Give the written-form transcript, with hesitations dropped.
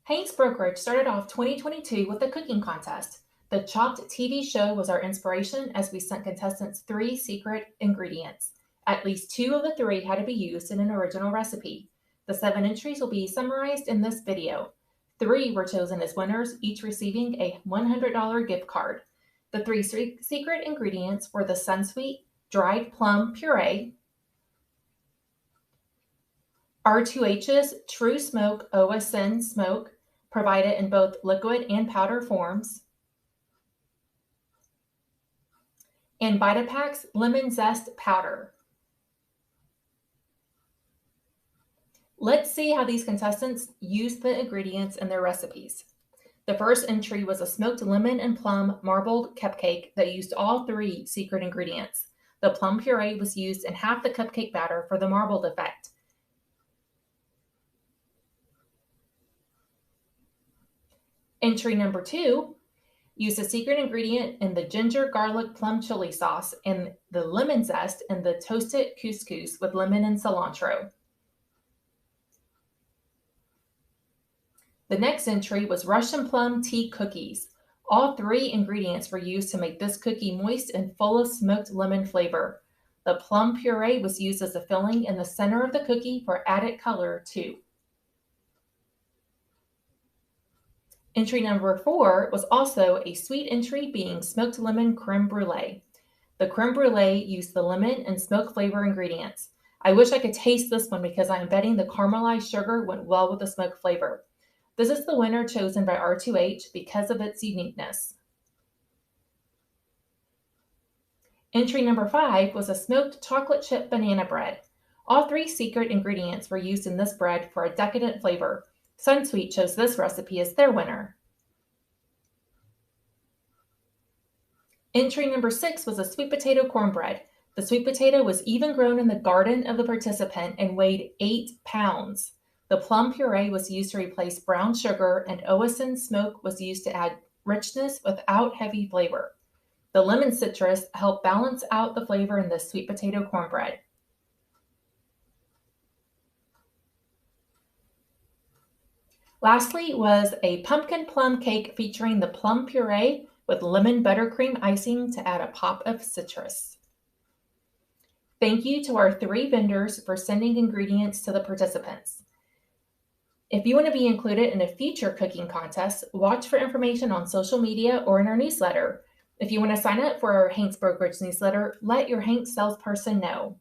Hank's Brokerage started off 2022 with a cooking contest. The Chopped TV show was our inspiration as we sent contestants 3 secret ingredients. At least 2 of the 3 had to be used in an original recipe. The 7 entries will be summarized in this video. 3 were chosen as winners, each receiving a $100 gift card. The 3 secret ingredients were the Sunsweet dried plum puree, R2H's True Smoke OSN smoke, provided in both liquid and powder forms, and Vita Pakt's lemon zest powder. Let's see how these contestants used the ingredients in their recipes. The first entry was a smoked lemon and plum marbled cupcake that used all 3 secret ingredients. The plum puree was used in half the cupcake batter for the marbled effect. Entry number 2 used a secret ingredient in the ginger garlic plum chili sauce and the lemon zest in the toasted couscous with lemon and cilantro. The next entry was Russian plum tea cookies. All 3 ingredients were used to make this cookie moist and full of smoked lemon flavor. The plum puree was used as a filling in the center of the cookie for added color too. Entry number 4 was also a sweet entry, being smoked lemon creme brulee. The creme brulee used the lemon and smoke flavor ingredients. I wish I could taste this one because I am betting the caramelized sugar went well with the smoke flavor. This is the winner chosen by R2H because of its uniqueness. Entry number 5 was a smoked chocolate chip banana bread. All 3 secret ingredients were used in this bread for a decadent flavor. Sunsweet chose this recipe as their winner. Entry number 6 was a sweet potato cornbread. The sweet potato was even grown in the garden of the participant and weighed 8 pounds. The plum puree was used to replace brown sugar, and OSN smoke was used to add richness without heavy flavor. The lemon citrus helped balance out the flavor in the sweet potato cornbread. Lastly was a pumpkin plum cake featuring the plum puree with lemon buttercream icing to add a pop of citrus. Thank you to our 3 vendors for sending ingredients to the participants. If you want to be included in a future cooking contest, watch for information on social media or in our newsletter. If you want to sign up for our Hank's Brokerage newsletter, let your Hank's salesperson know.